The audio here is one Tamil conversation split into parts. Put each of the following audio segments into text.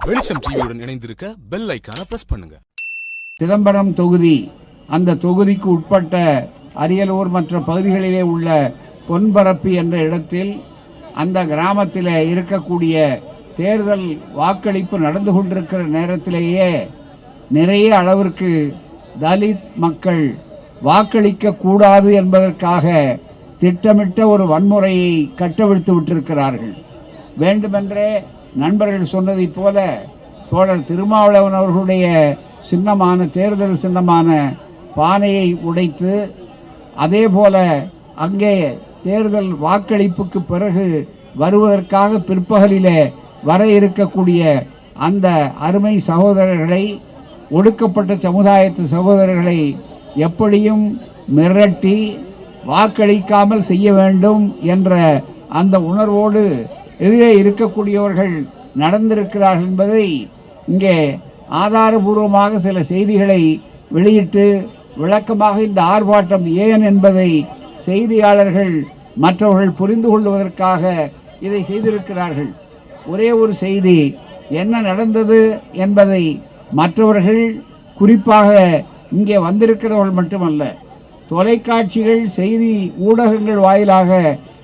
வெளிச்சம் டிவியுடன் இணைந்திருக்க பெல் ஐகானை பிரஸ் பண்ணுங்க. சிதம்பரம் தொகுதி, அந்த தொகுதிக்கு உட்பட்ட அரியலூர் மற்ற பகுதிகளிலே உள்ள பொன்பரப்பி என்ற இடத்தில் அந்த கிராமத்தில் இருக்கக்கூடிய தேர்தல் வாக்களிப்பு நடந்து கொண்டிருக்கிற நேரத்திலேயே நிறைய அளவிற்கு தலித் மக்கள் வாக்களிக்க கூடாது என்பதற்காக திட்டமிட்ட ஒரு வன்முறையை கட்டவிழ்த்து விட்டிருக்கிறார்கள். வேண்டுமென்றே நண்பர்கள் சொன்னதைப் போல தோழர் திருமாவளவன் அவர்களுடைய சின்னமான தேர்தல் சின்னமான பானையை உடைத்து, அதே போல அங்கே தேர்தல் வாக்களிப்புக்கு பிறகு வருவதற்காக பிற்பகலிலே வர இருக்கக்கூடிய அந்த அருமை சகோதரர்களை, ஒடுக்கப்பட்ட சமுதாயத்து சகோதரர்களை எப்படியும் மிரட்டி வாக்களிக்காமல் செய்ய வேண்டும் என்ற அந்த உணர்வோடு எதிரே இருக்கக்கூடியவர்கள் நடந்திருக்கிறார்கள் என்பதை இங்கே ஆதாரபூர்வமாக சில செய்திகளை வெளியிட்டு விளக்கமாக இந்த ஆர்ப்பாட்டம் ஏன் என்பதை செய்தியாளர்கள் மற்றவர்கள் புரிந்து கொள்வதற்காக இதை செய்திருக்கிறார்கள். ஒரே ஒரு செய்தி என்ன நடந்தது என்பதை மற்றவர்கள், குறிப்பாக இங்கே வந்திருக்கிறவர்கள் மட்டுமல்ல, தொலைக்காட்சிகள் செய்தி ஊடகங்கள் வாயிலாக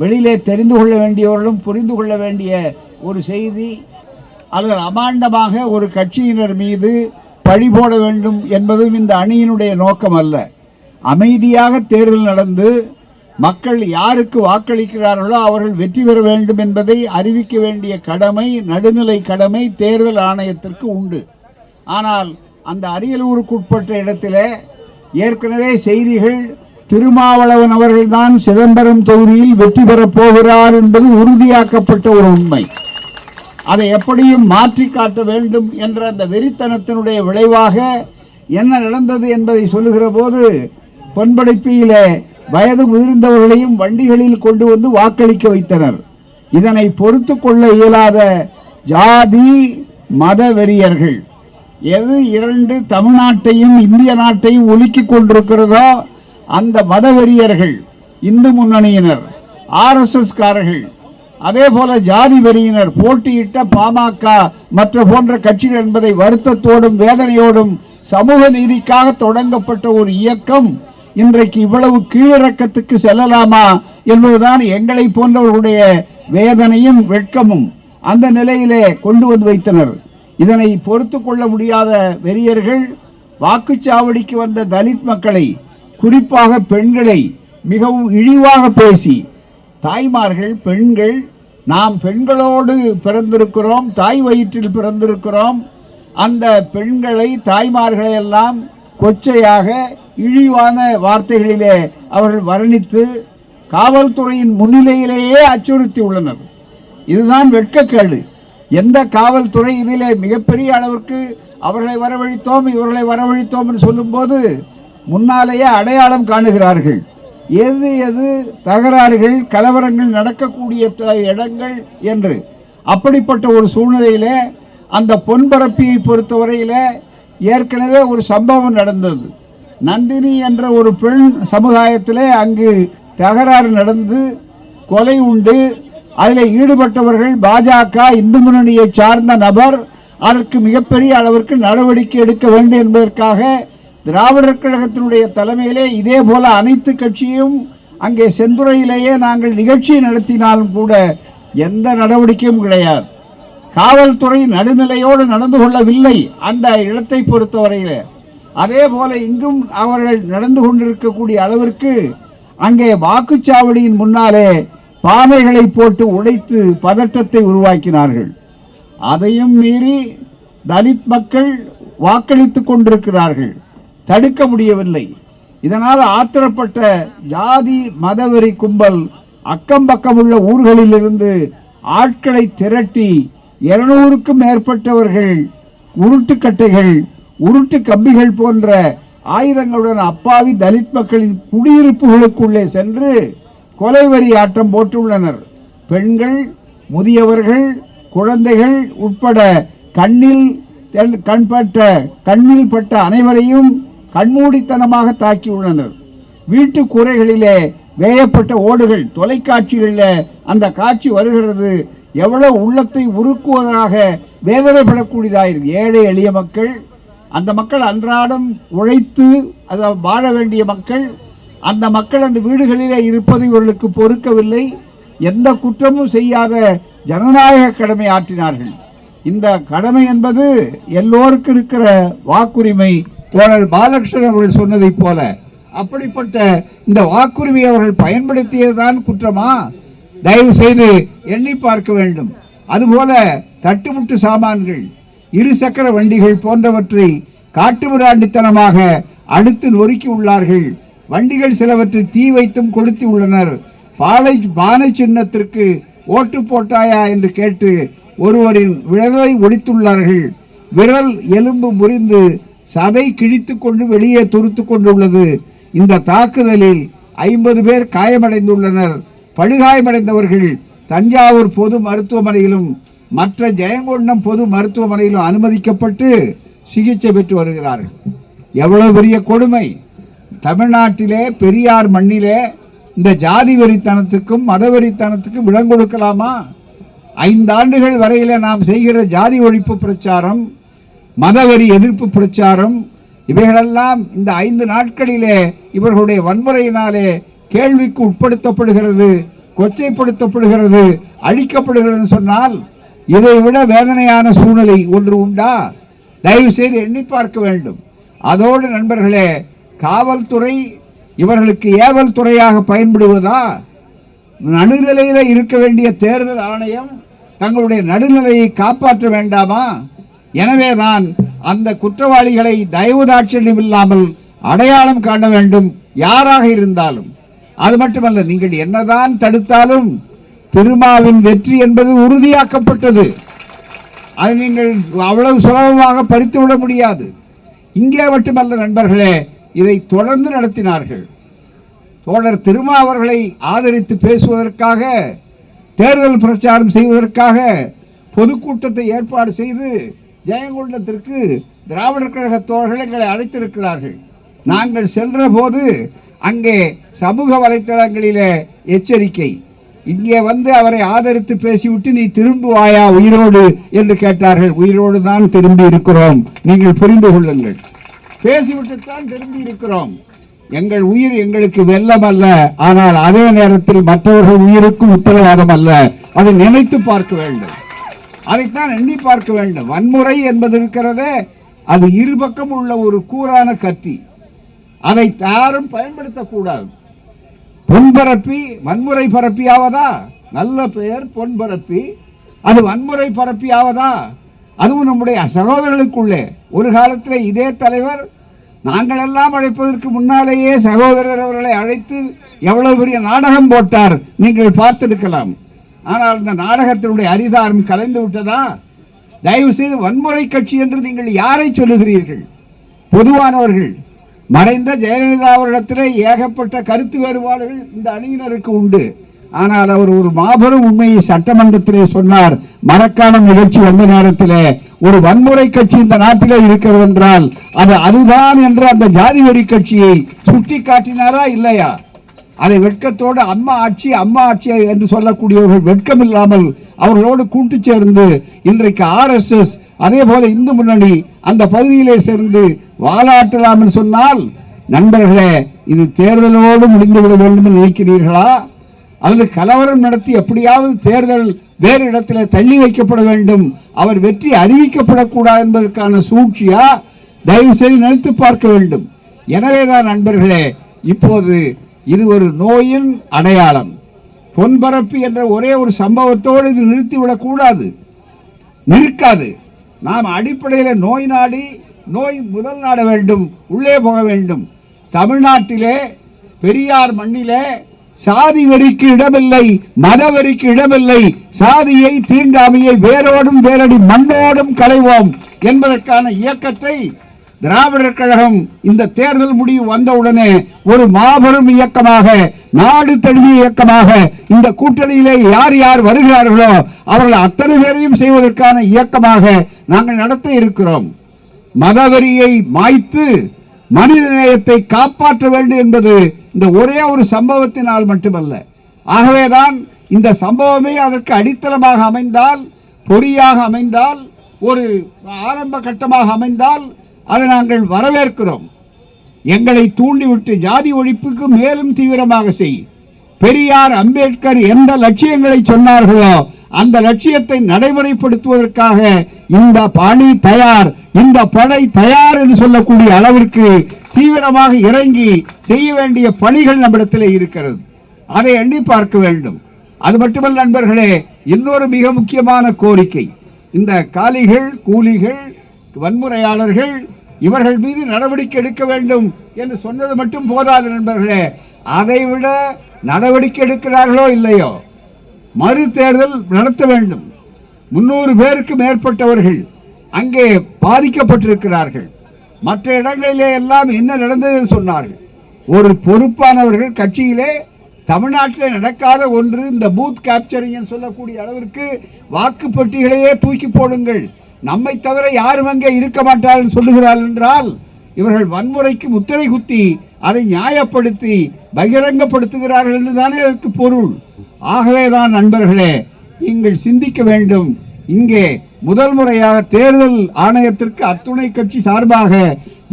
வெளியிலே தெரிந்து கொள்ள வேண்டியவர்களும் புரிந்து கொள்ள வேண்டிய ஒரு செய்தி. அல்லது அமாண்டமாக ஒரு கட்சியினர் மீது பழி போட வேண்டும் என்பதும் இந்த அணியினுடைய நோக்கம் அல்ல. அமைதியாக தேர்தல் நடந்து மக்கள் யாருக்கு வாக்களிக்கிறார்களோ அவர்கள் வெற்றி பெற வேண்டும் என்பதை அறிவிக்க வேண்டிய கடமை, நடுநிலை கடமை தேர்தல் ஆணையத்திற்கு உண்டு. ஆனால் அந்த அரியலூருக்கு உட்பட்ட இடத்திலே ஏற்கனவே செய்திகள் திருமாவளவன் அவர்கள்தான் சிதம்பரம் தொகுதியில் வெற்றி பெறப் போகிறார் என்பது உறுதியாக்கப்பட்ட ஒரு உண்மை. அதை எப்படியும் மாற்றி காட்ட வேண்டும் என்ற அந்த வெறித்தனத்தினுடைய விளைவாக என்ன நடந்தது என்பதை சொல்லுகிற போது, பொன்படைப்பியிலே வயது முதிர்ந்தவர்களையும் வண்டிகளில் கொண்டு வந்து வாக்களிக்க வைத்தனர். இதனை பொறுத்து கொள்ள இயலாத ஜாதி மத வெறியர்கள், எது இரண்டு தமிழ்நாட்டையும் இந்திய நாட்டையும் ஒலுக்கிக் கொண்டிருக்கிறதோ அந்த மதவெறியர்கள், இந்து முன்னணியினர், RSS காரர்கள், அதே போல ஜாதி வெறியினர், போட்டியிட்ட பாமக மற்ற போன்ற கட்சிகள் என்பதை வருத்தத்தோடும் வேதனையோடும் சமூக நீதிக்காக தொடங்கப்பட்ட ஒரு இயக்கம் இன்றைக்கு இவ்வளவு கீழிறக்கத்துக்கு செல்லலாமா என்பதுதான் எங்களை போன்றவர்களுடைய வேதனையும் வெட்கமும். அந்த நிலையிலே கொண்டு வந்து வைத்தனர். இதனை பொறுத்து கொள்ள முடியாத வெறியர்கள் வாக்குச்சாவடிக்கு வந்த தலித் மக்களை, குறிப்பாக பெண்களை மிகவும் இழிவாக பேசி, தாய்மார்கள், பெண்கள், நாம் பெண்களோடு பிறந்திருக்கிறோம், தாய் வயிற்றில் பிறந்திருக்கிறோம், அந்த பெண்களை, தாய்மார்களை எல்லாம் கொச்சையாக இழிவான வார்த்தைகளிலே அவர்கள் வர்ணித்து காவல்துறையின் முன்னிலையிலேயே அச்சுறுத்தி உள்ளனர். இதுதான் வெட்கக்கேடு. எந்த காவல்துறை இதிலே மிகப்பெரிய அளவிற்கு அவர்களை வரவழைத்தோம், இவர்களை வரவழைத்தோம் என்று சொல்லும்போது முன்னாலேயே அடையாளம் காணுகிறார்கள். எது எது தகராறுகள், கலவரங்கள் நடக்கக்கூடிய இடங்கள் என்று. அப்படிப்பட்ட ஒரு சூழ்நிலையிலே அந்த பொன்பரப்பியை பொறுத்தவரையில் ஏற்கனவே ஒரு சம்பவம் நடந்தது. நந்தினி என்ற ஒரு பெண் சமுதாயத்திலே அங்கு தகராறு நடந்து கொலை உண்டு. அதில் ஈடுபட்டவர்கள் பாஜக, இந்து முன்னணியை சார்ந்த நபர். அதற்கு மிகப்பெரிய அளவிற்கு நடவடிக்கை எடுக்க வேண்டும் என்பதற்காக திராவிடர் கழகத்தினுடைய தலைமையிலே இதே போல அனைத்து கட்சியும் அங்கே செந்துறையிலேயே நாங்கள் நிகழ்ச்சி நடத்தினாலும் கூட எந்த நடவடிக்கையும் கிடையாது. காவல்துறை நடுநிலையோடு நடந்து கொள்ளவில்லை அந்த இடத்தை பொறுத்தவரையில். அதே போல இங்கும் அவர்கள் நடந்து கொண்டிருக்கக்கூடிய அளவிற்கு அங்கே வாக்குச்சாவடியின் முன்னாலே பானைகளை போட்டு உடைத்து பதட்டத்தை உருவாக்கினார்கள். அதையும் மீறி தலித் மக்கள் வாக்களித்துக் கொண்டிருக்கிறார்கள், தடுக்க முடியவில்லை. இதனால் ஆத்திரப்பட்ட ஜாதி மதவெறி கும்பல் அக்கம் பக்கம் உள்ள ஊர்களிலிருந்து ஆட்களை திரட்டி 200க்கும் மேற்பட்டவர்கள் உருட்டுக்கட்டைகள், உருட்டு கம்பிகள் போன்ற ஆயுதங்களுடன் அப்பாவி தலித் மக்களின் குடியிருப்புகளுக்குள்ளே சென்று கொலைவெறி ஆட்டம் போட்டுள்ளனர். பெண்கள், முதியவர்கள், குழந்தைகள் உட்பட கண்ணில் பட்ட அனைவரையும் கண்மூடித்தனமாக தாக்கியுள்ளனர். வீட்டு கூரைகளிலே வேயப்பட்ட ஓடுகள், தொலைக்காட்சிகளில் அந்த காட்சி வருகிறது. எவ்வளவு உள்ளத்தை உருக்குவதாக வேதனைப்படக்கூடியதாக ஏழை எளிய மக்கள், அந்த மக்கள் அன்றாடம் உழைத்து வாழ வேண்டிய மக்கள், அந்த மக்கள் அந்த வீடுகளிலே இருப்பது இவர்களுக்கு பொறுக்கவில்லை. எந்த குற்றமும் செய்யாத ஜனநாயக கடமை ஆற்றினார்கள். இந்த கடமை என்பது எல்லோருக்கும் இருக்கிற வாக்குரிமை. தோழர் பாலகிருஷ்ணன் அவர்கள் சொன்னதை போல அப்படிப்பட்ட இந்த வாக்குரிமையை அவர்கள் பயன்படுத்தியதுதான் குற்றமா? தயவு செய்து எண்ணி பார்க்க வேண்டும். அதுபோல தட்டுமுட்டு சாமான்கள், இருசக்கர வண்டிகள் போன்றவற்றை காட்டுமிராண்டித்தனமாக அடுத்து நொறுக்கி உள்ளார்கள். வண்டிகள் சிலவற்றில் தீ வைத்தும் கொளுத்தி உள்ளனர். பானை சின்னத்திற்கு ஓட்டு போட்டாயா என்று கேட்டு ஒருவரின் விரலை ஒடித்துள்ளார்கள். விரல் எலும்பு முறிந்து சதை கிழித்து கொண்டு வெளியே துருத்து கொண்டுள்ளது. இந்த தாக்குதலில் 50 பேர் காயமடைந்துள்ளனர். படுகாயமடைந்தவர்கள் தஞ்சாவூர் பொது மருத்துவமனையிலும் மற்ற ஜெயங்கொண்டம் பொது மருத்துவமனையிலும் அனுமதிக்கப்பட்டு சிகிச்சை பெற்று வருகிறார்கள். எவ்வளவு பெரிய கொடுமை! தமிழ்நாட்டிலே பெரியார் மண்ணிலே இந்த ஜாதி வெறித்தனத்துக்கும் மதவெறித்தனத்துக்கும் இடம் கொடுக்கலாமா? 5 ஆண்டுகள் வரையில நாம் செய்கிற ஜாதி ஒழிப்பு பிரச்சாரம், மதவெறி எதிர்ப்பு பிரச்சாரம், இவைகளெல்லாம் இந்த 5 நாட்களிலே இவர்களுடைய வன்முறையினாலே கேள்விக்கு உட்படுத்தப்படுகிறது, கொச்சைப்படுத்தப்படுகிறது, அழிக்கப்படுகிறது சொன்னால் இதை விட வேதனையான சூழ்நிலை ஒன்று உண்டா? தயவு செய்து எண்ணி பார்க்க வேண்டும். அதோடு நண்பர்களே, காவல்துறை இவர்களுக்கு ஏவல் துறையாக பயன்படுவதா? நடுநிலையில் இருக்க வேண்டிய தேர்தல் ஆணையம் தங்களுடைய நடுநிலையை காப்பாற்ற வேண்டாமா? எனவேதான் அந்த குற்றவாளிகளை தயவு தாட்சண்யம் இல்லாமல் அடையாளம் காண வேண்டும், யாராக இருந்தாலும். அது மட்டுமல்ல, நீங்கள் என்னதான் தடுத்தாலும் திருமாவின் வெற்றி என்பது உறுதியாக்கப்பட்டது. அதை நீங்கள் அவ்வளவு சுலபமாக பறித்துவிட முடியாது. இங்கே மட்டுமல்ல நண்பர்களே, இதை தொடர்ந்து நடத்தினார்கள். தோழர் திருமா அவர்களை ஆதரித்து பேசுவதற்காக, தேர்தல் பிரச்சாரம் செய்வதற்காக பொதுக்கூட்டத்தை ஏற்பாடு செய்து ஜெயங்கொண்டத்திற்கு திராவிடர் கழக தோழர்கள் எங்களை அழைத்திருக்கிறார்கள். நாங்கள் சென்ற போது அங்கே சமூக வலைத்தளங்களிலே எச்சரிக்கை, இங்கே வந்து அவரை ஆதரித்து பேசிவிட்டு நீ திரும்புவாயா உயிரோடு என்று கேட்டார்கள். உயிரோடு தான் திரும்பி இருக்கிறோம், நீங்கள் புரிந்து கொள்ளுங்கள். பேசிவிட்டுத்தான் திரும்பி இருக்கிறோம். எங்கள் உயிர் எங்களுக்கு வெல்லம் அல்ல, ஆனால் அதே நேரத்தில் மற்றவர்கள் உயிருக்கும் உத்தரவாதம் அல்ல. அதை நினைத்து பார்க்க வேண்டும், அதைத்தான் எண்ணி பார்க்க வேண்டும். வன்முறை என்பது இருக்கிறதே, அது இருபக்கம் உள்ள ஒரு கூரான கத்தி. அதை யாரும் பயன்படுத்தக்கூடாது. பொன்பரப்பி வன்முறை பரப்பியாவதா? நல்ல பெயர் பொன்பரப்பி, அது வன்முறை பரப்பியாவதா? அதுவும் நம்முடைய சகோதரர்களுக்குள்ளே. ஒரு காலத்தில் இதே தலைவர் நாங்கள் எல்லாம் அழைப்பதற்கு முன்னாலேயே சகோதரர் அவர்களை அழைத்து எவ்வளவு பெரிய நாடகம் போட்டார், நீங்கள் பார்த்திருக்கலாம். ஆனால் இந்த நாடகத்தினுடைய அரிதாரம் கலைந்து விட்டதா? தயவு செய்து வன்முறை கட்சி என்று நீங்கள் யாரை சொல்லுகிறீர்கள்? பொதுவானவர்கள். மறைந்த ஜெயலலிதா அவரிடத்திலே ஏகப்பட்ட கருத்து வேறுபாடுகள் இந்த அணியினருக்கு உண்டு. ஆனால் அவர் ஒரு மாபெரும் உண்மையை சட்டமன்றத்திலே சொன்னார். மரக்காணம் நிகழ்ச்சி வந்த நேரத்தில் ஒரு வன்முறை கட்சி இந்த நாட்டிலே இருக்கிறது என்றால் அது அதுதான் என்று அந்த ஜாதி வெறி கட்சியை சுட்டி காட்டினாரா இல்லையா? அதை வெட்கத்தோடு அம்மா ஆட்சி அம்மா ஆட்சி என்று சொல்லக்கூடியவர்கள் வெட்கம் இல்லாமல் அவர்களோடு கூட்டு சேர்ந்து இன்றைக்கு RSS அதே போல இந்து முன்னணி அந்த பகுதியிலே சேர்ந்து வாலாட்டலாம் என்று சொன்னால், நண்பர்களே, இது தேர்தலோடு முடிந்துவிட வேண்டும் என்று நினைக்கிறீர்களா? அல்லது கலவரம் நடத்தி எப்படியாவது தேர்தல் வேறு இடத்திலே தள்ளி வைக்கப்பட வேண்டும், அவர் வெற்றி அறிவிக்கப்படக்கூடாது என்பதற்கான சூழ்ச்சியா? தயவு செய்து நினைத்து பார்க்க வேண்டும். எனவேதான் நண்பர்களே, இப்போது இது ஒரு நோயின் அடையாளம். பொன்பரப்பி என்ற ஒரே ஒரு சம்பவத்தோடு இது நிறுத்திவிடக் கூடாது, நிற்காது. நாம் அடிப்படையில் நோய் நாடி நோய் முதல் நாட வேண்டும், உள்ளே போக வேண்டும். தமிழ்நாட்டிலே பெரியார் மண்ணிலே சாதி வெறிக்கு இடமில்லை, மதவெறிக்கு இடமில்லை. சாதியை தீண்டாமையை வேரோடும் வேரடி மண்ணோடும் களைவோம் என்பதற்கான இயக்கத்தை திராவிடர் கழகம் இந்த தேர்தல் முடிவு வந்தவுடனே ஒரு மாபெரும் இயக்கமாக, நாடு தழுவிய இயக்கமாக இந்த கூட்டணியிலே யார் யார் வருகிறார்களோ அவர்கள் அத்தனை பேரையும் செய்வதற்கான இயக்கமாக நாங்கள் நடத்த இருக்கிறோம். மதவெறியை மாய்த்து மனித நேயத்தை காப்பாற்ற வேண்டும் என்பது இந்த ஒரே ஒரு சம்பவத்தினால் மட்டுமல்ல. ஆகவேதான் இந்த சம்பவமே அதற்கு அடித்தளமாக அமைந்தால், பொறியாக அமைந்தால், ஒரு ஆரம்ப கட்டமாக அமைந்தால் அதை நாங்கள் வரவேற்கிறோம். எங்களை தூண்டிவிட்டு ஜாதி ஒழிப்புக்கு மேலும் தீவிரமாக செய். பெரியார், அம்பேத்கர் எந்த லட்சியங்களை சொன்னார்களோ அந்த லட்சியத்தை நடைமுறைப்படுத்துவதற்காக இந்த பணி தயார், இந்த படை தயார் என்று சொல்லக்கூடிய அளவிற்கு தீவிரமாக இறங்கி செய்ய வேண்டிய பணிகள் நம்மிடத்தில் இருக்கிறது. அதை எண்ணி பார்க்க வேண்டும். அது மட்டுமல்ல நண்பர்களே, இன்னொரு மிக முக்கியமான கோரிக்கை, இந்த காலிகள், கூலிகள், வன்முறையாளர்கள் இவர்கள் மீது நடவடிக்கை எடுக்க வேண்டும் என்று சொன்னது மட்டும் போதாது நண்பர்களே. அதைவிட நடவடிக்கை எடுக்கிறார்களோ இல்லையோ, மறு தேர்தல் நடத்த வேண்டும். 300 பேருக்கு மேற்பட்டவர்கள் அங்கே பாதிக்கப்பட்டிருக்கிறார்கள். மற்ற இடங்களிலே எல்லாம் என்ன நடந்தது என்று சொன்னார்கள். ஒரு பொறுப்பானவர்கள் கட்சியிலே தமிழ்நாட்டில் நடக்காத ஒன்று இந்த பூத் கேப்சரிங் சொல்லக்கூடிய அளவிற்கு வாக்குப்பட்டிகளையே தூக்கி போடுங்கள், நம்மை தவிர யாரும் அங்கே இருக்க மாட்டார்கள் சொல்லுகிறார்கள் என்றால், இவர்கள் வன்முறைக்கு முத்திரை குத்தி அதை நியாயப்படுத்தி பகிரங்கப்படுத்துகிறார்கள் என்றுதானே அதற்கு பொருள். ஆகவேதான் நண்பர்களே, நீங்கள் சிந்திக்க வேண்டும். இங்கே முதல் முறையாக தேர்தல் ஆணையத்திற்கு அத்துணை கட்சி சார்பாக,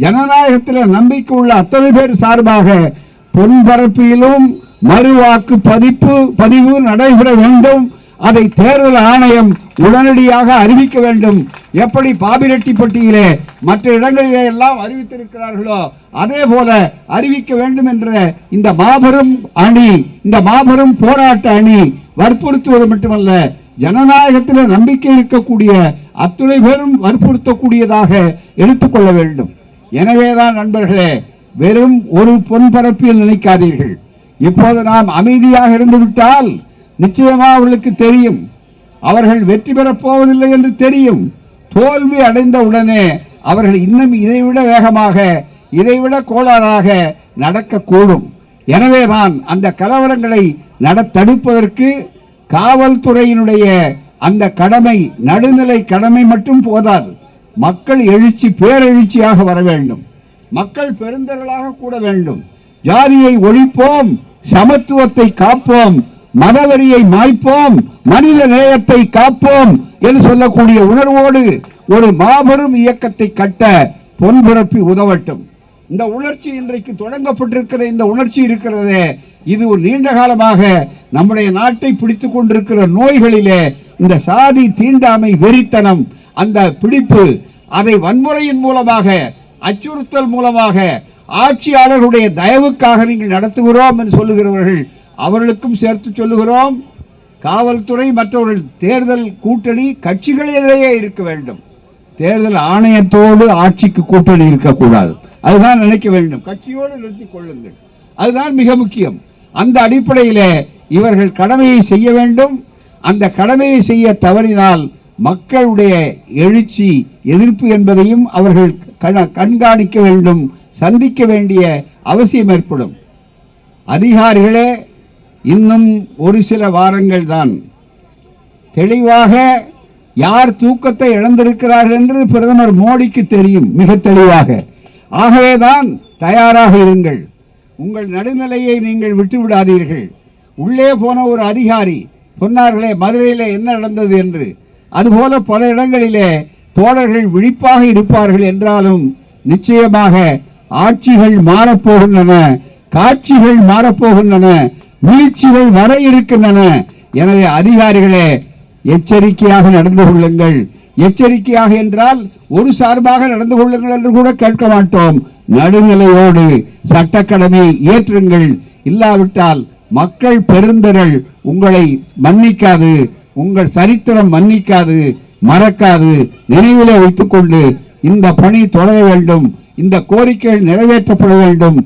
ஜனநாயகத்தில் நம்பிக்கை உள்ள அத்தனை பேர் சார்பாக பொன்பரப்பிலும் மறுவாக்கு பதிவு நடைபெற வேண்டும். அதை தேர்தல் ஆணையம் உடனடியாக அறிவிக்க வேண்டும். எப்படி பாபிரெட்டிப்பட்டியிலே மற்ற இடங்களிலே எல்லாம் அறிவித்திருக்கிறார்களோ அதே போல அறிவிக்க வேண்டும் என்ற இந்த மாபெரும் அணி, இந்த மாபெரும் போராட்ட அணி வற்புறுத்துவது மட்டுமல்ல, ஜனநாயகத்தில் நம்பிக்கை இருக்கக்கூடிய அத்துணை பேரும் வற்புறுத்தக்கூடியதாக எடுத்துக்கொள்ள வேண்டும். எனவேதான் நண்பர்களே, வெறும் ஒரு பொன்பரப்பில் நினைக்காதீர்கள். இப்போது நாம் அமைதியாக இருந்துவிட்டால் நிச்சயமாக அவர்களுக்கு தெரியும், அவர்கள் வெற்றி பெறப் போவதில்லை என்று தெரியும். தோல்வி அடைந்த உடனே அவர்கள் இன்னும் இதைவிட வேகமாக, இதைவிட கோளாறாக நடக்கக்கூடும். எனவேதான் அந்த கலவரங்களை தடுப்பதற்கு காவல்துறையினுடைய அந்த கடமை, நடுநிலை கடமை மட்டும் போதாது. மக்கள் எழுச்சி, பேரெழுச்சியாக வர வேண்டும். மக்கள் பெருந்தர்களாக கூட வேண்டும். ஜாதியை ஒழிப்போம், சமத்துவத்தை காப்போம், மதவெறியை மாய்ப்போம், மனித நேயத்தை காப்போம் என்று சொல்லக்கூடிய உணர்வோடு ஒரு மாபெரும் இயக்கத்தை கட்ட பொன்பரப்பி உதவட்டும். இந்த உணர்ச்சி இன்றைக்கு தொடங்கப்பட்டிருக்கிற இந்த உணர்ச்சி இருக்கிறதே, இது ஒரு நீண்ட காலமாக நம்முடைய நாட்டை பிடித்துக் கொண்டிருக்கிற நோய்களிலே இந்த சாதி, தீண்டாமை, வெறித்தனம், அந்த பிடிப்பு, அதை வன்முறையின் மூலமாக, அச்சுறுத்தல் மூலமாக, ஆட்சியாளர்களுடைய தயவுக்காக நீங்கள் நடத்துகிறோம் என்று சொல்லுகிறவர்கள் அவர்களுக்கும் சேர்த்து சொல்லுகிறோம். காவல்துறை மற்றவர்கள் தேர்தல் கூட்டணி கட்சிகளிலேயே இருக்க வேண்டும். தேர்தல் ஆணையத்தோடு ஆட்சிக்கு கூட்டணி இருக்கக்கூடாது. அதுதான் நினைக்க வேண்டும். கட்சியோடு நிறுத்திக் கொள்ளுங்கள், அதுதான் மிக முக்கியம். அந்த அடிப்படையிலே இவர்கள் கடமையை செய்ய வேண்டும். அந்த கடமையை செய்ய தவறினால் மக்களுடைய எழுச்சி, எதிர்ப்பு என்பதையும் அவர்கள் கண்காணிக்க வேண்டும், சந்திக்க வேண்டிய அவசியம் ஏற்படும். அதிகாரிகளே, இன்னும் ஒரு சில வாரங்கள் தான். தெளிவாக யார் தூக்கத்தை இழந்திருக்கிறார்கள் என்று பிரதமர் மோடிக்கு தெரியும், மிக தெளிவாக. ஆகவேதான் தயாராக இருங்கள். உங்கள் நடுநிலையை நீங்கள் விட்டுவிடாதீர்கள். உள்ளே போன ஒரு அதிகாரி சொன்னார்களே மதுரையிலே என்ன நடந்தது என்று, அதுபோல பல இடங்களிலே தோழர்கள் விழிப்பாக இருப்பார்கள் என்றாலும் நிச்சயமாக ஆட்சிகள் மாறப்போகின்றன, காட்சிகள் மாறப்போகின்றன, வீழ்ச்சிகள் வர இருக்கின்றன. எனவே அதிகாரிகளே, எச்சரிக்கையாக நடந்து கொள்ளுங்கள். எச்சரிக்கையாக என்றால் ஒரு சார்பாக நடந்து கொள்ளுங்கள் என்று கூட கேட்க மாட்டோம். நடுநிலையோடு சட்டக்கடமை ஏற்றுங்கள். இல்லாவிட்டால் மக்கள் பெருந்திரள் உங்களை மன்னிக்காது, உங்கள் சரித்திரம் மன்னிக்காது, மறக்காது. நினைவிலே வைத்துக் கொண்டு இந்த பணி தொடர வேண்டும். இந்த கோரிக்கைகள் நிறைவேற்றப்பட வேண்டும்.